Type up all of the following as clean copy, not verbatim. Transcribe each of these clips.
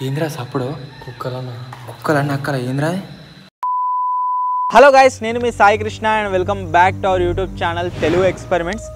ఏంద్రా సప్పుడు కుక్కలన్న అక్కల ఏంద్రా. హలో గైస్, నేను మీ Sai Krishna and welcome back to our YouTube channel Telugu experiments.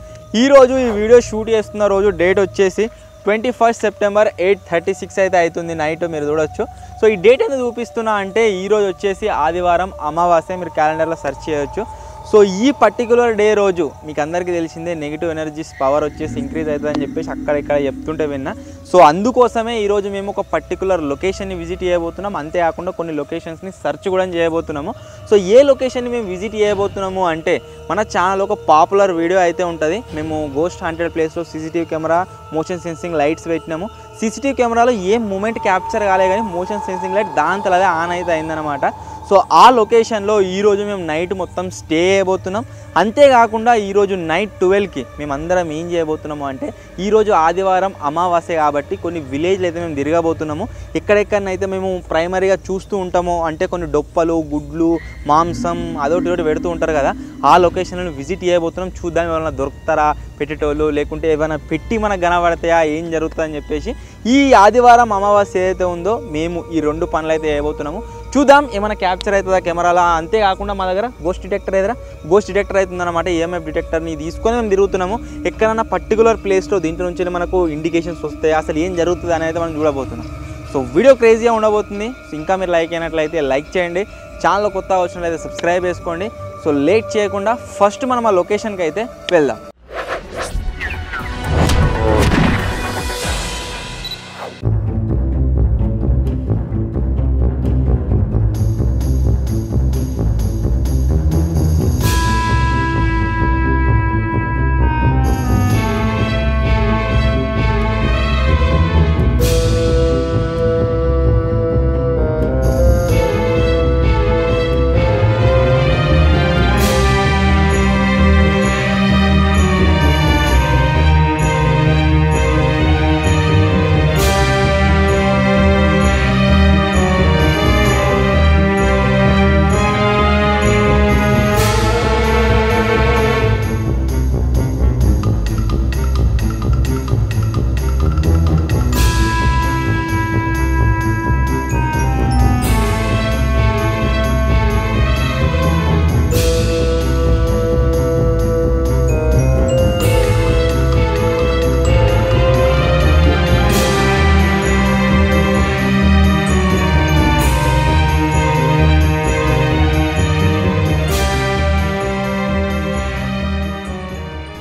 ఈరోజు ఈ వీడియో షూట్ చేస్తున్న రోజు డేట్ వచ్చేసి 21 సెప్టెంబర్ 8:36 అయితే అవుతుంది నైట్. మీరు చూడొచ్చు. సో ఈ డేట్ ఎందుకు చూపిస్తున్నా అంటే ఈరోజు వచ్చేసి ఆదివారం అమావాస్య. మీరు క్యాలెండర్లో సెర్చ్ చేయొచ్చు. సో ఈ పర్టికులర్ డే రోజు మీకు అందరికీ తెలిసిందే నెగిటివ్ ఎనర్జీస్ పవర్ వచ్చేసి ఇంక్రీజ్ అవుతుందని చెప్పేసి అక్కడిక్కడ చెప్తుంటే విన్నా. సో అందుకోసమే ఈరోజు మేము ఒక పర్టికులర్ లొకేషన్ని విజిట్ చేయబోతున్నాం. అంతేకాకుండా కొన్ని లొకేషన్స్ని సెర్చ్ కూడా చేయబోతున్నాము. సో ఏ లొకేషన్ని మేము విజిట్ చేయబోతున్నాము అంటే మన ఛానల్ ఒక పాపులర్ వీడియో అయితే ఉంటుంది. మేము గోస్ట్ హంటెడ్ ప్లేస్లో CCTV camera motion sensing lights పెట్టినాము. సీసీటీవీ కెమెరాలో ఏం మూమెంట్ క్యాప్చర్ కాలే కానీ మోషన్ సెన్సింగ్ లైట్ దాంతో అదే ఆన్ అయితే అయిందనమాట. సో ఆ లొకేషన్లో ఈరోజు మేము నైట్ మొత్తం స్టే చేయబోతున్నాం. అంతేకాకుండా ఈరోజు నైట్ 12కి మేమందరం ఏం చేయబోతున్నాము అంటే ఈరోజు ఆదివారం అమావాస్య కాబట్టి కొన్ని విలేజ్లు అయితే మేము తిరగబోతున్నాము. ఎక్కడెక్కడనైతే మేము ప్రైమరీగా చూస్తూ ఉంటామో అంటే కొన్ని డొప్పలు, గుడ్లు, మాంసం అదొకటి పెడుతూ ఉంటారు కదా, ఆ లొకేషన్లను విజిట్ చేయబోతున్నాం. చూద్దాం ఏమైనా దొరుకుతారా పెట్టేటోళ్ళు, లేకుంటే ఏమైనా పెట్టి మనకు కనబడతాయా, ఏం జరుగుతుందని చెప్పేసి ఈ ఆదివారం అమావాస్య ఏదైతే ఉందో మేము ఈ రెండు పనులు అయితే చేయబోతున్నాము. చూద్దాం ఏమైనా క్యాప్చర్ అవుతుందా కెమెరాలో. అంతేకాకుండా మా దగ్గర గోస్ట్ డిటెక్టర్ అవుతుందన్నమాట. ఈఎంఎఫ్ డిటెక్టర్ని తీసుకొని మేము తిరుగుతున్నాము. ఎక్కడైనా పర్టికులర్ ప్లేస్లో దీంట్లో నుంచి మనకు ఇండికేషన్స్ వస్తాయి, అసలు ఏం జరుగుతుంది అనేది మనం చూడబోతున్నాం. సో వీడియో క్రేజీగా ఉండబోతుంది. సో ఇంకా మీరు లైక్ అయినట్లయితే లైక్ చేయండి, ఛానల్ కొత్తగా వచ్చినట్లయితే సబ్స్క్రైబ్ చేసుకోండి. సో లేట్ చేయకుండా ఫస్ట్ మనం ఆ లొకేషన్కి అయితే వెళ్దాం.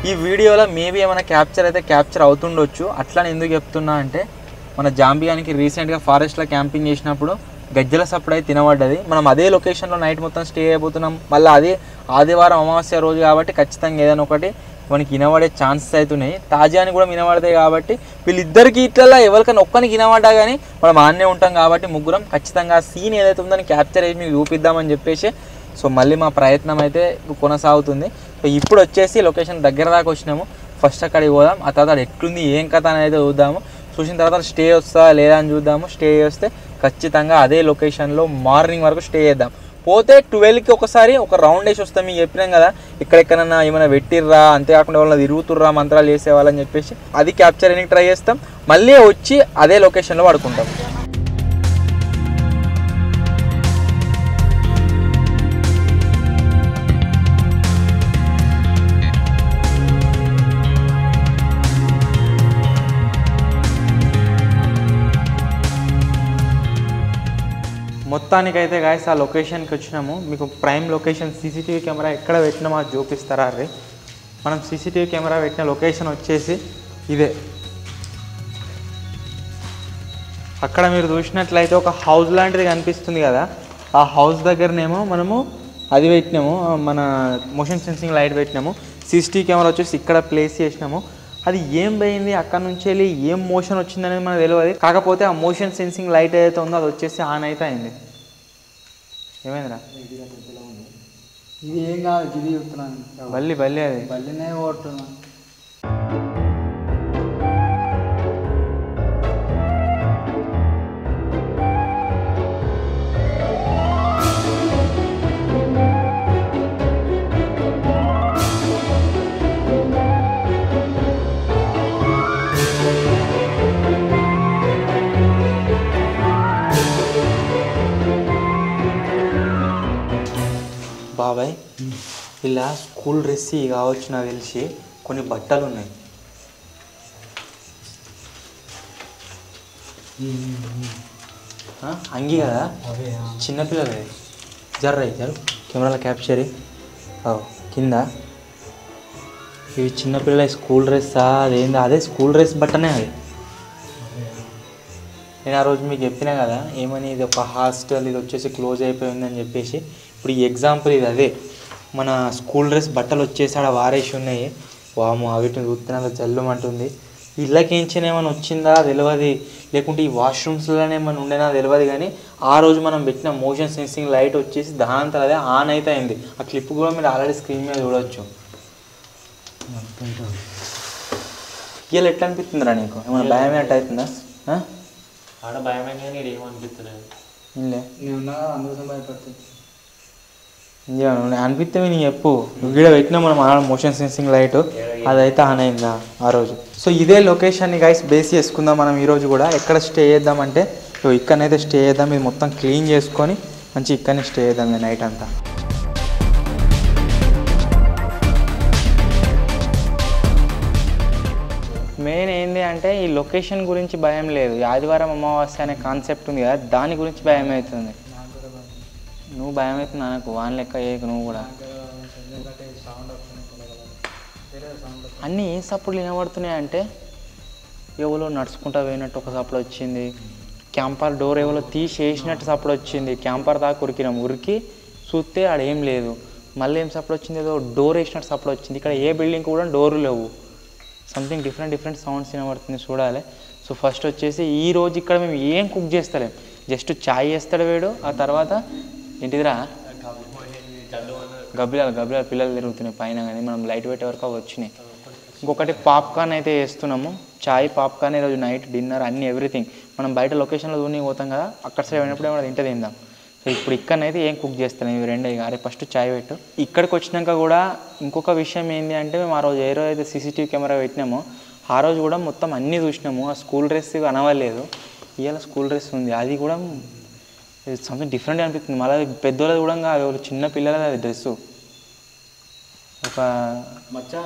ఈ వీడియోలో మేబీ ఏమైనా క్యాప్చర్ అవుతుండొచ్చు. అట్లా ఎందుకు చెప్తున్నా అంటే మన జాంబియానికి రీసెంట్గా ఫారెస్ట్లో క్యాంపింగ్ చేసినప్పుడు గజ్జల సప్పుడు అయితే తినబడ్డది. మనం అదే లొకేషన్లో నైట్ మొత్తం స్టే అయిపోతున్నాం. మళ్ళీ అదే ఆదివారం అమావాస్య రోజు కాబట్టి ఖచ్చితంగా ఏదైనా ఒకటి మనకి వినబడే ఛాన్సెస్ అవుతున్నాయి. తాజాని కూడా వినబడతాయి కాబట్టి వీళ్ళిద్దరికి ఇట్లా ఎవరికైనా ఒక్కరికి వినబడ్డా కానీ మనం ఆన్నే ఉంటాం కాబట్టి ముగ్గురం ఖచ్చితంగా సీన్ ఏదైతే ఉందని క్యాప్చర్ అయ్యి మీకు చూపిద్దామని చెప్పేసి సో మళ్ళీ మా ప్రయత్నం అయితే కొనసాగుతుంది. సో ఇప్పుడు వచ్చేసి లొకేషన్ దగ్గర దాకా వచ్చినాము. ఫస్ట్ అక్కడికి పోదాం, ఆ తర్వాత ఎట్లుంది ఏం కథ అనేది చూద్దాము. చూసిన తర్వాత స్టే వస్తుందా లేదా అని చూద్దాము. స్టే చేస్తే ఖచ్చితంగా అదే లొకేషన్లో మార్నింగ్ వరకు స్టే చేద్దాం. పోతే 12కి ఒకసారి ఒక రౌండ్ వేసి వస్తాం. మీకు చెప్పినాం కదా ఎక్కడెక్కడన్నా ఏమైనా పెట్టిర్రా, అంతేకాకుండా వాళ్ళని తిరుగుతుర్రా మంత్రాలు చేసేవాళ్ళని చెప్పేసి అది క్యాప్చర్ చేయడానికి ట్రై చేస్తాం. మళ్ళీ వచ్చి అదే లొకేషన్లో పడుకుంటాం. మొత్తానికైతే గాయస్ ఆ లొకేషన్కి వచ్చినాము. మీకు ప్రైమ్ లొకేషన్ సీసీటీవీ కెమెరా ఎక్కడ పెట్టినామో అది చూపిస్తారా రే. మనం సీసీటీవీ కెమెరా పెట్టిన లొకేషన్ వచ్చేసి ఇదే. అక్కడ మీరు చూసినట్లయితే ఒక హౌస్ లాంటిది కనిపిస్తుంది కదా, ఆ హౌస్ దగ్గరనేమో మనము అది పెట్టినాము, మన మోషన్ సెన్సింగ్ లైట్ పెట్టినాము. సీసీటీవీ కెమెరా వచ్చేసి ఇక్కడ ప్లేస్ చేసినాము. అది ఏం పోయింది అక్కడ నుంచి వెళ్ళి ఏం మోషన్ వచ్చిందనేది మనకు తెలియదు. కాకపోతే ఆ మోషన్ సెన్సింగ్ లైట్ ఏదైతే ఉందో అది వచ్చేసి ఆన్ అయితే అయింది. ఏమైందిరా? ఇది ఏం కాదు, ఇది చెప్తున్నాను. బల్లి అది బల్లినే కొడుతున్నా. బాబాయ్ ఇలా స్కూల్ డ్రెస్ కావచ్చు నాకు తెలిసి కొన్ని బట్టలు ఉన్నాయి. అంగి కదా చిన్నపిల్లలే. జర్ర జరు కెమెరాలో క్యాప్చర్ కింద ఇవి చిన్నపిల్లల స్కూల్ డ్రెస్సా అదేంది? అదే స్కూల్ డ్రెస్ బట్టనే అది. నేను ఆ రోజు మీకు చెప్పినా కదా ఏమని, ఇది ఒక హాస్టల్, ఇది వచ్చేసి క్లోజ్ అయిపోయిందని చెప్పేసి. ఇప్పుడు ఈ ఎగ్జాంపుల్ ఇది అదే. మన స్కూల్ డ్రెస్ బట్టలు వచ్చేసి ఆడ వారేసి ఉన్నాయి. వాము వీటిని చూస్తున్నా జల్లుమంటుంది. ఇళ్ళకేంచిన ఏమైనా వచ్చిందా తెలియదు, లేకుంటే ఈ వాష్రూమ్స్లోనే ఏమైనా ఉండేనా తెలియదు. కానీ ఆ రోజు మనం పెట్టిన మోషన్ సెన్సింగ్ లైట్ వచ్చేసి దానంతా అదే ఆన్ అయితే అయింది. ఆ క్లిప్ కూడా మీరు ఆల్రెడీ స్క్రీన్ మీద చూడవచ్చు. ఇవాళ ఎట్లా అనిపిస్తుందిరా నీకు? ఏమైనా భయం ఎట్ట అవుతుందా? ఆడ భయమే కానీ ఏమనిపిస్తలేదు. అందుకోసం భయపడుతుంది. అనిపిస్తే నీకు చెప్పు. గీడ పెట్టినా మనం మోషన్ సెన్సింగ్ లైట్ అదైతే ఆన్ అయిందా ఆ రోజు. సో ఇదే లొకేషన్ని గైస్ బేస్ చేసుకుందాం మనం ఈరోజు కూడా. ఎక్కడ స్టే చేద్దామంటే ఇక్కడనైతే స్టే చేద్దాం. ఇది మొత్తం క్లీన్ చేసుకొని మంచి ఇక్కడనే స్టే చేద్దాం నైట్ అంతా. మెయిన్ ఏంటి అంటే ఈ లొకేషన్ గురించి భయం లేదు. ఆదివారం అమావాస్య అనే కాన్సెప్ట్ ఉంది కదా, దాని గురించి భయం అవుతుంది. నువ్వు భయం అవుతుంది నాకు, వాన్ లెక్క చేయకు నువ్వు కూడా. అన్నీ ఏ సప్పుడు వినబడుతున్నాయి అంటే ఎవరో నడుచుకుంటా పోయినట్టు ఒక సప్పుడు వచ్చింది. క్యాంపర్ డోర్ ఎవరో తీసేసినట్టు సప్పుడు వచ్చింది. క్యాంపర్ దాకా ఉరికినాం, ఉరికి చూస్తే ఆడ ఏం లేదు. మళ్ళీ ఏం సప్పుడు వచ్చింది, ఏదో డోర్ వేసినట్టు సప్పుడు వచ్చింది. ఇక్కడ ఏ బిల్డింగ్ కూడా డోర్లు లేవు. సంథింగ్ డిఫరెంట్ సౌండ్స్ వినబడుతుంది, చూడాలి. సో ఫస్ట్ వచ్చేసి ఈరోజు ఇక్కడ మేము ఏం కుక్ చేస్తలేం, జస్ట్ ఛాయ్ చేస్తాడు వేడు. ఆ తర్వాత ఏంటిదిరా గబ్బిలాలు పిల్లలు తిరుగుతున్నాయి పైన, కానీ మనం లైట్ పెట్టే వరకు అవి వచ్చినాయి. ఇంకొకటి పాప్కార్న్ అయితే వేస్తున్నాము. ఛాయ్, పాప్కార్న్ ఈరోజు నైట్ డిన్నర్ అన్నీ ఎవ్రీథింగ్. మనం బయట లొకేషన్లో దూని పోతాం కదా, అక్కడ సైడ్ అయినప్పుడు ఏమైనా తింటే తిందాం. సో ఇప్పుడు ఇక్కడనైతే ఏం కుక్ చేస్తాను, ఇవి రెండే. అరే ఫస్ట్ ఛాయ్ పెట్టు. ఇక్కడికి వచ్చినాక కూడా ఇంకొక విషయం ఏంటి అంటే, మేము ఆ రోజు ఏ రోజు అయితే సీసీటీవీ కెమెరా పెట్టినామో ఆ రోజు కూడా మొత్తం అన్నీ చూసినాము. ఆ స్కూల్ డ్రెస్ అనవలేదు, ఇవాళ స్కూల్ డ్రెస్ ఉంది. అది కూడా సంథింగ్ డిఫరెంట్ అనిపిస్తుంది. మళ్ళీ పెద్దోళ్ళది కూడా కాదు, చిన్న పిల్లలది అది డ్రెస్సు. ఒక మచ్చా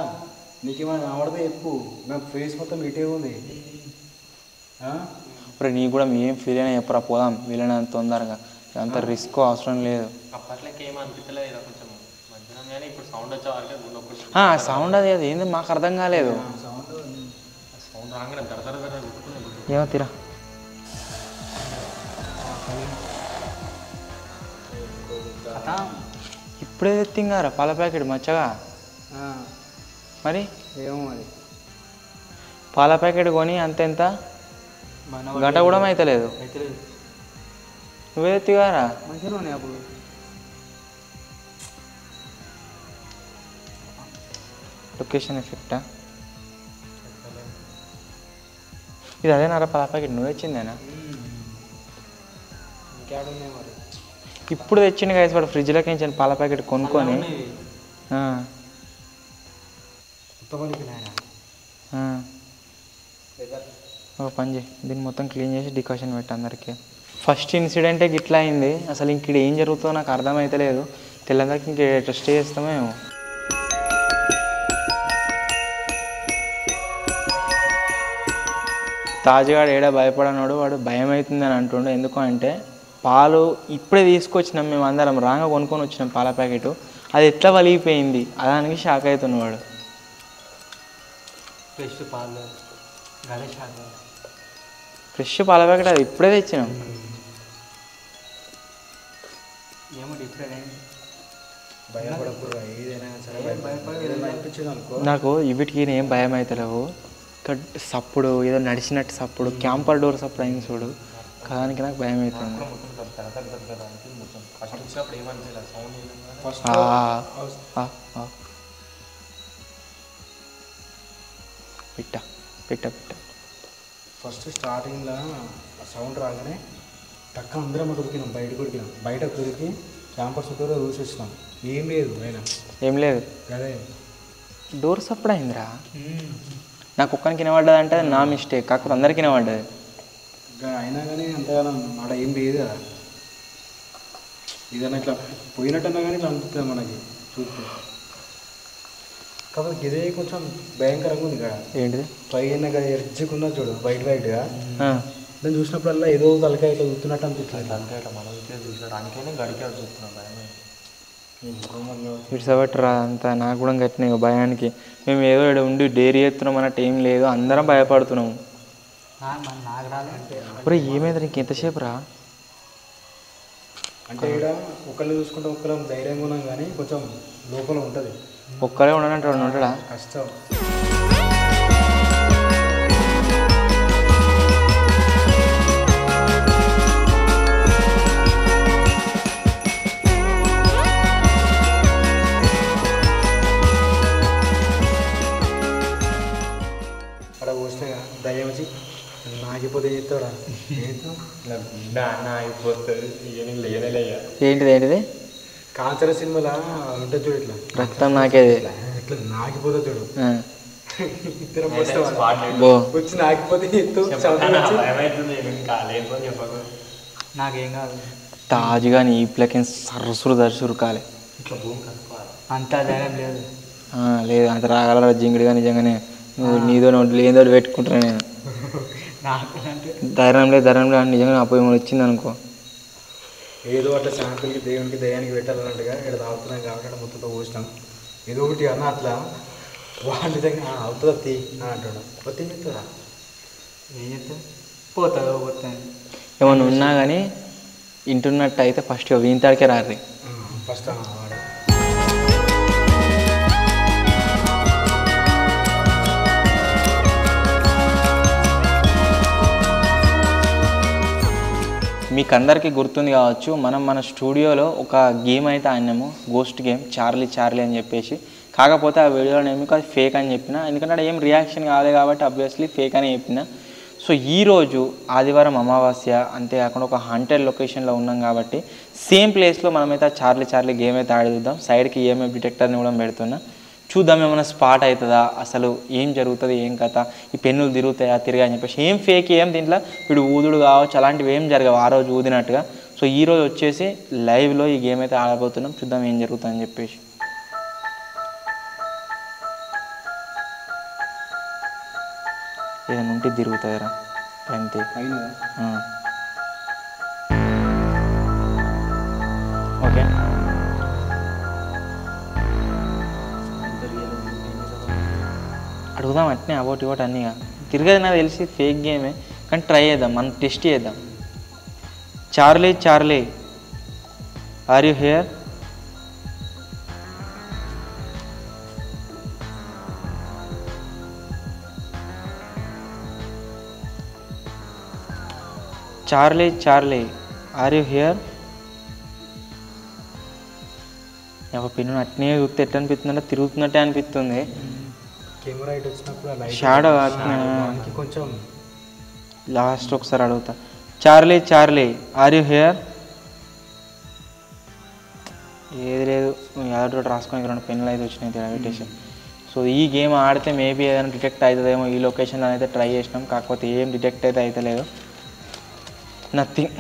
నీకేమైనా కనబడితే చెప్పు, నాకు ఫేస్ మొత్తం ఇటే ఉంది. ఇప్పుడు నీకు కూడా ఏం ఫీల్ అయినా చెప్పరా, పోదాం వీళ్ళని తొందరగా. అంత రిస్క్ అవసరం లేదు. అప్పట్లోకి ఏం అనిపించలేదు, కొంచెం మధ్యాహ్నం కానీ ఇప్పుడు సౌండ్ వచ్చే వరకే సౌండ్ అది ఏంది మాకు అర్థం కాలేదు. సౌండ్ రాగానే దర ఏమో తీరా. ఇప్పుడే తెత్తింగారా పాల ప్యాకెట్ మచ్చగా. మరి ఏమో అది పాల ప్యాకెట్ కొని అంతెంత గంట కూడా అవుతలేదు. నువ్వే తెత్తిగారా. మంచిగా ఉన్నాయి అప్పుడు. లొకేషన్ ఎఫెక్టా ఇది? అదేనారా పాల ప్యాకెట్ నువ్వు తెచ్చిందేనా? ఇంకేడున్నాయి మరి. ఇప్పుడు తెచ్చిండు కదా వాడు ఫ్రిడ్జ్లోకి నుంచి పాల ప్యాకెట్ కొనుక్కొని. ఒక పని చేయి, దీన్ని మొత్తం క్లీన్ చేసి డికాషన్ పెట్టి అందరికీ. ఫస్ట్ ఇన్సిడెంటే గిట్లా అయింది. అసలు ఇంక ఏం జరుగుతుందో నాకు అర్థమవుతలేదు. తెల్లందరికి ఇంక స్టే చేస్తామేమో. తాజుగాడు ఏడా భయపడన్నాడు, వాడు భయం అవుతుందని అంటుండు. ఎందుకు అంటే పాలు ఇప్పుడే తీసుకొచ్చినాం మేము అందరం, రాగా కొనుక్కొని వచ్చినాం పాల ప్యాకెట్. అది ఎట్లా వలిగిపోయింది దానికి షాక్ అవుతున్నవాడు. ఫ్రెష్ పాల ప్యాకెట్ అది ఇప్పుడే తెచ్చినాం. నాకు వీటికి ఏం భయం అవుతలేవు. సప్పుడు ఏదో నడిచినట్టు సప్పుడు, క్యాంపర్ డోర్ సప్పుడు అయింది చూడు, కాదానికి నాకు భయం అవుతుంది. పిట్ట పిట్ట పిట్ట ఫస్ట్ స్టార్టింగ్లో సౌండ్ రాగానే టక్క అందరం ఉరికినాం, బయటకు ఉరికినాం. బయట ఉరికి క్యాంపస్ చుట్టూరా చూసి వచ్చినాం. ఏం లేదు అయినా, ఏం లేదు. అదే డోర్ సప్పుడు అయిందిరా. నాకు ఒక్కరికి వినబడ్డది అంటే నా మిస్టేక్, కాకపోతే అందరికి వినబడ్డది. అయినా కానీ అంతగానో మాట ఏం లేదు కదా. ఏదైనా ఇట్లా పోయినట్టన్నా కానీ ఇట్లా అనిపిస్తుంది మనకి చూస్తే. కాబట్టి ఇదే కొంచెం భయంకరంగా ఉంది ఇక్కడ. ఏంటిది పైన ఎర్జుకున్నా చూడు వైట్గా దాన్ని చూసినప్పుడల్లా ఏదో తలకాయ ఇట్లా చూస్తున్నట్టు అనిపిస్తుంది. తలకాయ ఇట్లా మనం చూసారు అందుకనే గడికే చూస్తున్నాం భయం. ఇట్సబట్రా అంతా నాకు కూడా కట్టినాయి భయానికి. మేము ఏదో ఇక్కడ ఉండి డైరీ చేస్తున్నాం అన్నట్టు ఏం లేదు, అందరం భయపడుతున్నాము. ఒరే ఏమైంది నీకు ఎంతసేపు రా? అంటే ఇక్కడ ఒకళ్ళు చూసుకుంటే ఒకళ్ళు ధైర్యంగా ఉన్నాం కానీ కొంచెం లోపల ఉంటుంది. ఒక్కరే ఉండనంటే వాడు ఉంటాడా? కష్టం. అక్కడ పోస్తే దయ్యం వచ్చి నాగిపోతే చేస్తాడా? ఏంటిది ఏంటిది? కాంచన సినిమాలో ఉంటుంది చూడు, ఇట్లా రక్తం నాకేది ఇట్లా నాగిపోతే చూడు, ఇద్దరం వచ్చి నాగిపోతే నాకేం కాదు. తాజుగా నీ ఈప్లకి సరసురు దర్శురు కాలే. ఇట్లా భూమి కనుక్కోవాలి. అంతా ధైర్యం లేదు. లేదు అంత రాగలరా జింగిడిగా నిజంగానే నువ్వు నీదో లేదో పెట్టుకుంటున్నా నేను. ధైర్యం లేదు నిజంగా నా పోయి వచ్చింది అనుకో. ఏదో అట్లా శాంపుల్కి దేవునికి దయానికి పెట్టాలన్నట్టుగా ఇక్కడ తాగుతున్నాం కాబట్టి అక్కడ మొత్తంతో పోసినాం. ఏదో ఒకటి అన్న అట్లా వాడు నిజంగా అవుతుందా తీ అని అంటాడు. ఒత్తి చెప్తాడా? ఏం చెప్తా పోతుందో పోతాను. ఏమన్నా ఉన్నా కానీ ఇంటున్నట్టు అయితే ఫస్ట్ వీంతాడికే రారి. ఫస్ట్ మీకు అందరికీ గుర్తుంది కావచ్చు, మనం మన స్టూడియోలో ఒక గేమ్ అయితే ఆడినాము, గోస్ట్ గేమ్ చార్లీ అని చెప్పేసి. కాకపోతే ఆ వీడియోలో నేను మీకు అది ఫేక్ అని చెప్పిన, ఎందుకంటే ఏం రియాక్షన్ కాలేదు కాబట్టి అబ్వియస్లీ ఫేక్ అని చెప్పిన. సో ఈరోజు ఆదివారం అమావాస్య, అంతేకాకుండా ఒక హంటెడ్ లొకేషన్లో ఉన్నాం కాబట్టి సేమ్ ప్లేస్లో మనమైతే ఆ చార్లీ గేమ్ అయితే ఆడుదాం. సైడ్కి ఈఎంఎఫ్ డిటెక్టర్ని కూడా పెడుతున్నా, చూద్దాం ఏమైనా స్పాట్ అవుతుందా, అసలు ఏం జరుగుతుంది, ఏం కథ, ఈ పెన్నులు తిరిగా అని చెప్పేసి. ఏం ఫేక్ ఏం దీంట్లో వీడు ఊదుడు కావచ్చు అలాంటివి ఏం జరగవు ఆ రోజు ఊదినట్టుగా. సో ఈరోజు వచ్చేసి లైవ్లో ఈ గేమ్ అయితే ఆడబోతున్నాం, చూద్దాం ఏం జరుగుతుందని చెప్పేసి. ఏదైనా ఉంటే తిరుగుతాయిరా అంతే. ఓకే అడుగుదాం అట్నే ఇవోటి అన్నీగా తిరగదు. నాకు తెలిసి ఫేక్ గేమే కానీ ట్రై చేద్దాం, మనం టెస్ట్ చేద్దాం. Charlie are you here? Charlie are you here? Pin అట్నే చూస్తే ఎట్లా అనిపిస్తుందంటే తిరుగుతున్నట్టే అనిపిస్తుంది. కెమెరా ఇటు వచ్చినప్పుడు షాడో కొంచెం లాస్ట్ ఒకసారి అడుగుతా. Charlie are you here? ఏది లేదు, యాదోటి రాసుకొని 2 పెన్నులు అయితే వచ్చినాయి పెట్టేసి. సో ఈ గేమ్ ఆడితే మేబీ ఏదైనా డిటెక్ట్ అవుతుందేమో. ఈ లొకేషన్లో అయితే ట్రై చేసినాం, కాకపోతే ఏం డిటెక్ట్ అయితే అవుతలేదు, నథింగ్.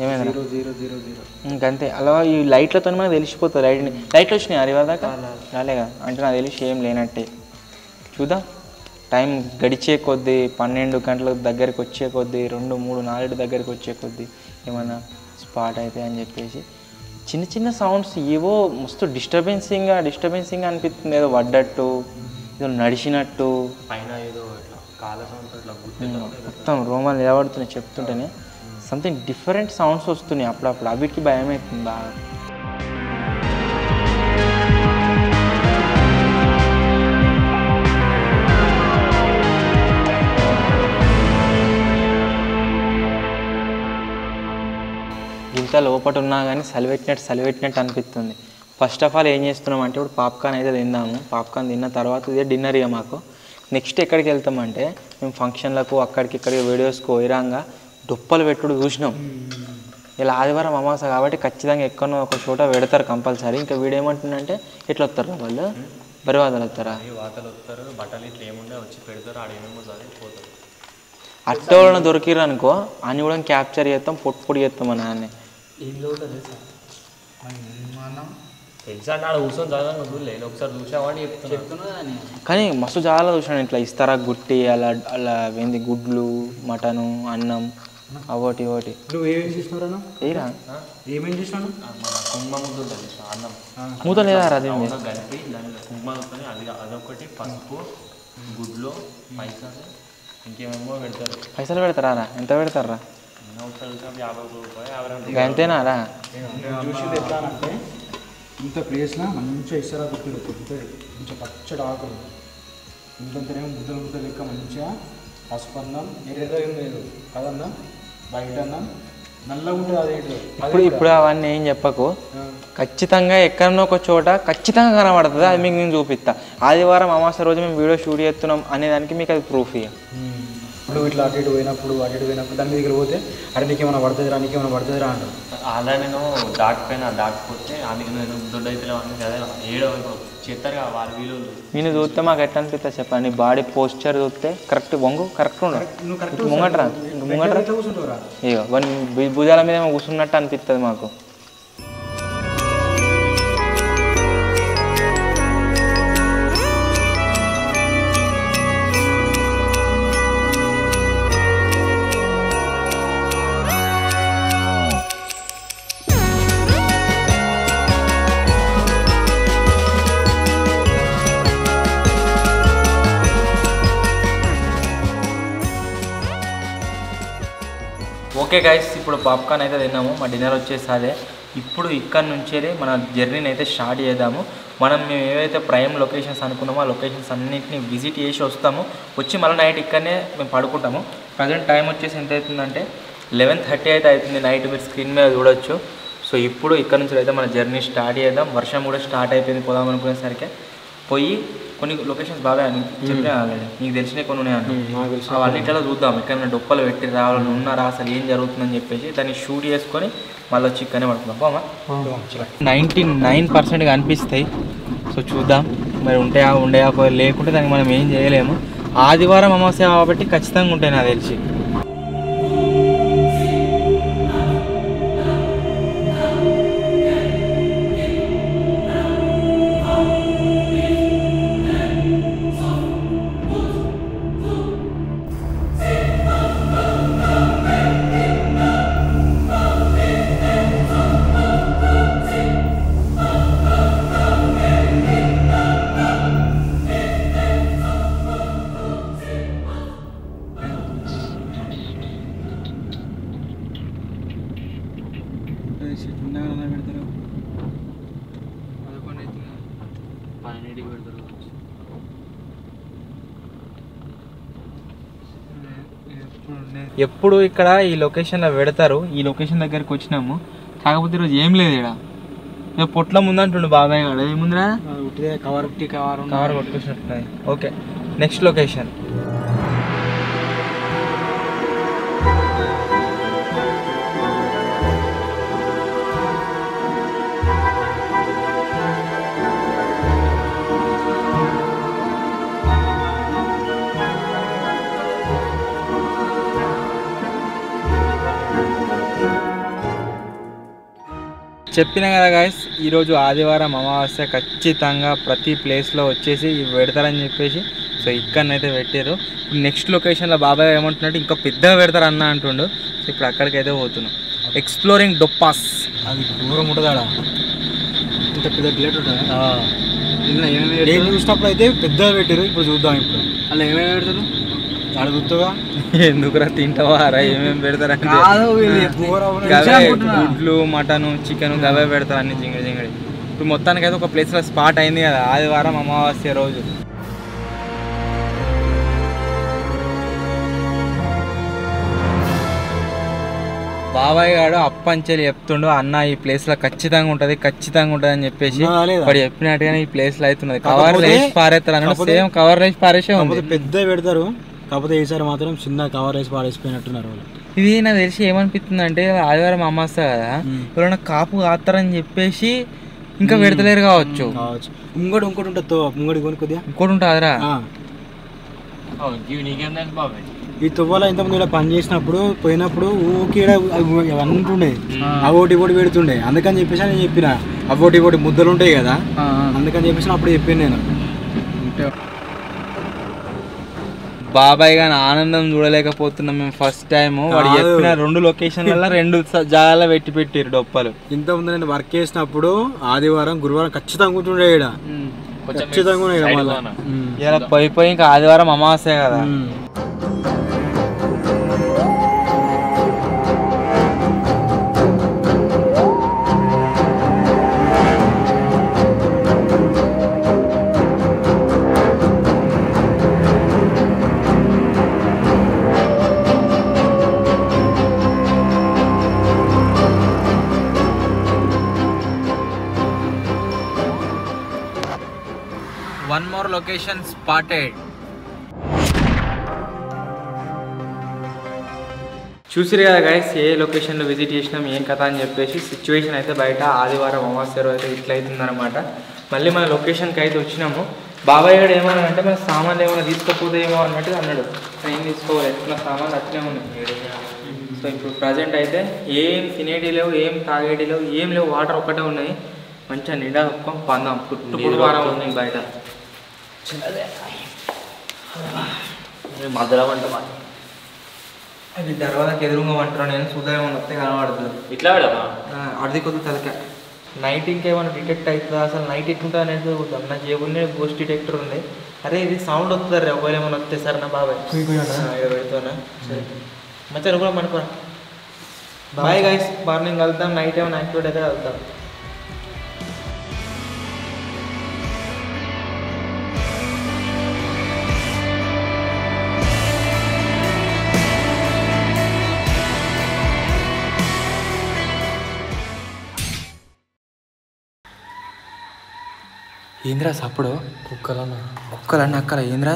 ఏమైంది? 0 ఇంకంతే. అలా ఈ లైట్లతో మనకు తెలిసిపోతుంది. లైట్లు వచ్చినాయి అది దాకా రాలేగా, అంటే నాకు తెలిసి ఏం లేనట్టే. చూద్దాం, టైం గడిచే కొద్దీ 12 గంటల దగ్గరికి వచ్చే కొద్దీ 2, 3, 4 దగ్గరికి వచ్చే కొద్దీ ఏమైనా స్పాట్ అవుతాయి అని చెప్పేసి. చిన్న సౌండ్స్ ఏవో మస్తు డిస్టర్బెన్సింగ్గా అనిపిస్తుంది. ఏదో పడ్డట్టు, ఏదో నడిచినట్టు, పైన ఏదో ఇట్లా కాల సౌండ్ మొత్తం రోమాలు నిలబడుతున్నాయి చెప్తుంటేనే. సంథింగ్ డిఫరెంట్ సౌండ్స్ వస్తున్నాయి అప్పుడప్పుడు, అవిటికి భయం అవుతుంది బాగా. ఇంత లోపల ఉన్నా కానీ సలిపెట్టినట్టు అనిపిస్తుంది. ఫస్ట్ ఆఫ్ ఆల్ ఏం చేస్తున్నాం అంటే ఇప్పుడు పాప్కార్న్ అయితే తిందాము. పాప్కార్న్ తిన్న తర్వాత ఇదే డిన్నర్ ఇక మాకు. నెక్స్ట్ ఎక్కడికి వెళ్తామంటే మేము ఫంక్షన్లకు ఇక్కడికి వీడియోస్కు వైరాంగా దుప్పలు పెట్టుడు చూసినాం. ఇలా ఆదివారం అమావాస్య కాబట్టి ఖచ్చితంగా ఎక్కడో ఒక చోట పెడతారు కంపల్సరీ. ఇంకా వీడేమంటుందంటే ఎట్లా వస్తారు వాళ్ళు బరివాదలు వస్తారా? బట్టలు ఇట్లా ఏముండే వచ్చి పెడతారు, ఆడేమేమో పోతారు. అట్టోళ్ళని దొరికిరు అనుకో అని కూడా క్యాప్చర్ చేస్తాం, పొడి చేస్తాం అని. తెలుసా అంటే ఆడ కూర్చొని చదవని వద్దులే నేను ఒకసారి చూసావని చెప్తున్నా కానీ మస్తు చాలా చూసాను ఇట్లా ఇస్తారా గుట్టి అలా అలా ఏంది గుడ్లు మటను అన్నం అవోటి ఒకటి. నువ్వు ఏమేమి చేసినావు? ఏరా ఏమేమి చేసినాను? మన కుంకుమ ముద్ద ఉంటుంది అన్నం మూత లేదా అది కలిపి దాంట్లో కుంకుమ ముద్దని అదొకటి పసుపు గుడ్లు పైసలు ఇంకేమేమో పెడతారు. పైసలు పెడతారా? ఎంత పెడతారా? 50 రూపాయలు అంతేనా రా? చూసింది ఎట్లా అంటే ఇంత ప్లేస్లో మంచిగా ఇస్తారా గుర్తులు కొంచెం పచ్చడి ఆకులు ఇంతంతనేమో ముద్దలు ముద్దలు లెక్క మంచిగా పసుపు అన్నం ఎర్రగా ఏం లేదు కదన్నా బయట అన్నం నల్లగా ఉంటుంది అదేంటి. ఇప్పుడు అవన్నీ ఏం చెప్పకు, ఖచ్చితంగా ఎక్కడనో ఒక చోట ఖచ్చితంగా కనబడుతుంది. అది మీకు నేను చూపిస్తా. ఆదివారం అమావాస్య రోజు మేము వీడియో షూట్ చేస్తున్నాం అనేదానికి మీకు అది ప్రూఫ్. ఇక ఇప్పుడు ఇట్లా అటు ఇటు పోయినప్పుడు దాని దగ్గర పోతే అరే నీకేమైనా పడుతుందిరా అంటారు. అలా నేను దాటిపోతే అందుకే నేను దొడ్డ అయితే అదే ఏడో చేస్తారు కదా వాళ్ళు వీళ్ళు. నేను చూస్తే మాకు ఎట్లా అనిపిస్తా చెప్పండి, బాడీ పోస్చర్ చూస్తే కరెక్ట్ వంగు కరెక్ట్ ఉండదు. ముంగట్రా ఇక భుజాల మీద కూర్చున్నట్టు అనిపిస్తుంది మాకు. ఓకే గైస్, ఇప్పుడు పాప్కార్న్ అయితే తిన్నాము. మా డిన్నర్ వచ్చేసి అదే. ఇప్పుడు ఇక్కడ నుంచి మన జర్నీని అయితే స్టార్ట్ చేద్దాము. మేము ఏవైతే ప్రైమ్ లొకేషన్స్ అనుకున్నామో ఆ లొకేషన్స్ అన్నింటినీ విజిట్ చేసి వస్తాము. వచ్చి మళ్ళీ నైట్ ఇక్కడనే మేము పడుకుంటాము. ప్రజెంట్ టైం వచ్చేసి ఎంత అవుతుందంటే 11:30 అయితే అవుతుంది నైట్. మీరు స్క్రీన్ మీద చూడొచ్చు. సో ఇప్పుడు ఇక్కడ నుంచి అయితే మన జర్నీ స్టార్ట్ చేద్దాం. వర్షం కూడా స్టార్ట్ అయిపోయింది. పోదాం అనుకునేసరికి పోయి కొన్ని లొకేషన్స్ బాగా చెప్పినా ఆల్రెడీ నీకు తెలిసినవి కొన్ని ఉన్నాయని అవన్నింటిలో చూద్దాం. ఎక్కడైనా డొప్పలు పెట్టి రావాలని ఉన్నారా, అసలు ఏం జరుగుతుందని చెప్పేసి దాన్ని షూట్ చేసుకొని మళ్ళీ వచ్చి ఇక్కడనే పడుకుందాం. బామా 99% అనిపిస్తాయి. సో చూద్దాం మరి ఉండయా లేకుంటే దానికి మనం ఏం చేయలేము. ఆదివారం అమావాస్య కాబట్టి ఖచ్చితంగా ఉంటాయి నాకు తెలిసి. ఎప్పుడు ఇక్కడ ఈ లొకేషన్లో పెడతారు. ఈ లొకేషన్ దగ్గరికి వచ్చినాము. కాకపోతే ఈరోజు ఏం లేదు ఇక్కడ. పొట్ల ముందంటుండు బాబాయ్ గారు. ఏముందిరా కవర్ కొట్టుకొచ్చినట్టున్నాయి. Okay, next location. చెప్పిన కదా గాయస్, ఈరోజు ఆదివారం అమావాస్య ఖచ్చితంగా ప్రతి ప్లేస్లో వచ్చేసి ఇవి పెడతారని చెప్పేసి. సో ఇక్కడనైతే పెట్టారు. నెక్స్ట్ లొకేషన్లో బాబాయ్ ఏమంటున్నట్టు ఇంకా పెద్దగా పెడతారు అన్న అంటుండు. సో ఇప్పుడు అక్కడికైతే పోతున్నాం. ఎక్స్ప్లోరింగ్ డొప్పాస్. అది దూరం ఉంటుంది ఆడ, ఇంత పెద్ద ప్లేట్ ఉంటుంది. నేను చూసినప్పుడు అయితే పెద్దగా పెట్టారు. ఇప్పుడు చూద్దాం. ఇప్పుడు అలా ఏమేమి పెడతారు అడుగుతావా? ఎందుకురా తింటావా రా? ఏమేమి పెడతారంటే గుడ్లు మటను చికెన్ గవే పెడతారు అన్ని జింగడి. ఇప్పుడు మొత్తానికి అయితే ఒక ప్లేస్లో స్పాట్ అయింది కదా ఆదివారం అమావాస్య రోజు. బాబాయ్ గారు అప్పంచెలు చెప్తుండు, అన్న ఈ ప్లేస్లో ఖచ్చితంగా ఉంటుంది అని చెప్పేసి వాడు చెప్పినట్టుగానే ఈ ప్లేస్లో అవుతున్నది. కవర్ వేసి పారేస్తారు అన్నాడు. సేమ్ కవర్ వేసి పారేసే ఉంది. పెద్ద పెడతారు, కాకపోతే ఈసారి మాత్రం చిన్న కవర్ వేసి పాడేసిపోయినట్టున్నారు వాళ్ళు. ఇది నాకు తెలిసి ఏమనిపిస్తుంది అంటే ఆదివారం అమావాస్య కదా, ఎవరైనా కాపు కాస్తారని చెప్పేసి ఇంకా పెడతలేరు కావచ్చు. ఇంకోటి ఉంటుంది. ఇంకోటి కొద్దిగా ఇంకోటి ఉంటుందిరా. నీకేం తెలుసు బాబాయ్? ఈ తువ్వాల ఇంతకుముందు ఇక్కడ పని చేసినప్పుడు పోయినప్పుడు ఊకి అవన్నీ ఉంటుండే అవోటి ఒకటి పెడుతుండే. అందుకని చెప్పేసి నేను చెప్పిన అవోటి ఒకటి ముద్దలు ఉంటాయి కదా, అందుకని చెప్పేసి అప్పుడు చెప్పాను నేను. బాబాయ్ గాని ఆనందం చూడలేకపోతున్నాం మేము. ఫస్ట్ టైం వాడు చెప్పిన 2 లొకేషన్లలో 2 జాగాలో పెట్టిరు డొప్పలు. ఇంతకుముందు నేను వర్క్ చేసినప్పుడు ఆదివారం గురువారం ఖచ్చితంగా కూర్చుండే ఇక్కడ, ఖచ్చితంగా ఇలా పోయి ఇంకా ఆదివారం అమావాస్య కదా. One more location spotted. చూసిరు కదా గైస్ ఏ లొకేషన్లో విజిట్ చేసినాం ఏం కథ అని చెప్పేసి. సిచ్యువేషన్ అయితే బయట ఆదివారం అమావాస్య రోజు అయితే ఇట్లా అవుతుందన్నమాట. మళ్ళీ మన లొకేషన్కి అయితే వచ్చినాము. బాబాయ్ గారు ఏమన్నా అంటే మన సామాన్లు ఏమైనా తీసుకపోతేమో అన్నట్టుగా అన్నాడు. ఏం తీసుకోవాలి, నా సామాన్లు అట్లే ఉన్నాయి. సో ఇప్పుడు ప్రజెంట్ అయితే ఏం తినేటి లేవు, ఏం తాగేటి లేవు, ఏం లేవు, వాటర్ ఒక్కటే ఉన్నాయి. మంచిగా నిండా పందాం, పుట్టు వారం ఉంది బయట. మధ్యలో వంట అది దర్వాజాకి ఎదురుగా వంటాను నేను. సుధా వస్తే కనబడుతుంది ఇట్లా పెడమా అడిది కొద్ది తలక. నైట్ ఇంకేమైనా డిటెక్ట్ అవుతుందా, అసలు నైట్ ఎట్లుంటుంది అనేది చూద్దాం. నా జేబుల్ని గోస్ట్ డిటెక్టర్ ఉంది. అరే ఇది సౌండ్ వస్తుంది రే, ఒకవేళ ఏమైనా వస్తే సార్ నా బాబాయ్ పెడుతున్నా. సరే మంచిగా కూడా మనకు బాయ్ గైస్, మార్నింగ్ కలుద్దాం. నైట్ ఏమైనా యాక్టివేట్ అయితే కలుద్దాం. ఏంద్రా సప్పుడు కుక్కలన్న అక్కల ఏంద్రా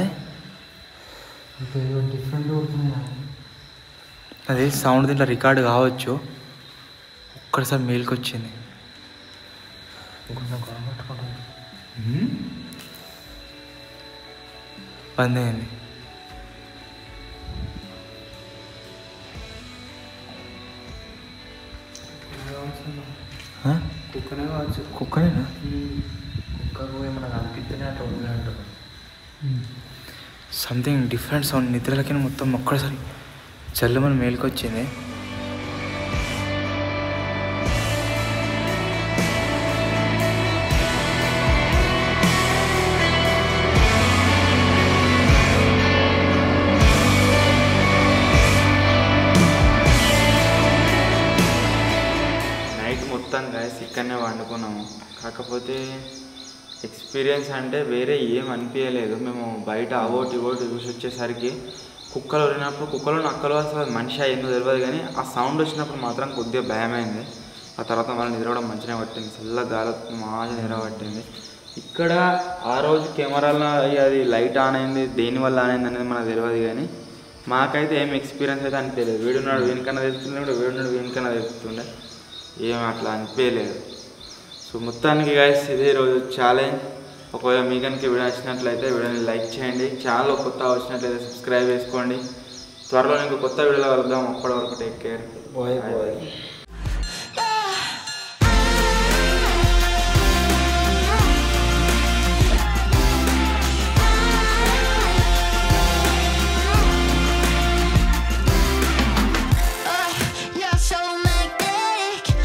అది సౌండ్ దీంట్లో రికార్డు కావచ్చు. ఒక్కడిసారి మేలుకి వచ్చింది. బంద్ అయింది. కుక్కనే కావచ్చు. కుక్కనేనా? ఏమన్నా కనిపిస్తేనే అట్లా వదిలేంటారు. Something different sound. నిద్రలకి మొత్తం ఒక్కసారి చల్లమని మేలుకొచ్చింది. నైట్ మొత్తం గాయస్ ఇక్కడనే వండుకున్నాము. కాకపోతే ఎక్స్పీరియన్స్ అంటే వేరే ఏం అనిపించలేదు. మేము బయట అవోటి చూసి వచ్చేసరికి కుక్కలు వరినప్పుడు కుక్కలు నక్కలు అసలు మనిషి అయిందో తెలియదు, కానీ ఆ సౌండ్ వచ్చినప్పుడు మాత్రం కొద్దిగా భయమైంది. ఆ తర్వాత మళ్ళీ నిద్ర కూడా మంచిగా పట్టింది, చల్ల గాలి మంచిగా నిద్ర పట్టింది. ఇక్కడ ఆ రోజు కెమెరాలో అది లైట్ ఆన్ అయింది, దేనివల్ల ఆన్ అయింది అనేది మనకు తెలియదు, కానీ మాకైతే ఏం ఎక్స్పీరియన్స్ అయితే అనిపించలేదు. వీడున్నాడు వీనికన్నా తెలుస్తుండే, వీడున్నాడు వీనికన్నా తెలుస్తుండే, ఏం అట్లా అనిపించలేదు. సో మొత్తానికి గైస్ ఇదే రోజు ఛాలెంజ్. ఒకవేళ మీ కనుక వీడియో నచ్చినట్లయితే వీడియోని లైక్ చేయండి. ఛానల్ కొత్త వచ్చినట్లయితే సబ్స్క్రైబ్ చేసుకోండి. త్వరలో ఇంకో కొత్త వీడియోలో కలుద్దాం. అప్పటి వరకు టేక్ కేర్. బాయ్.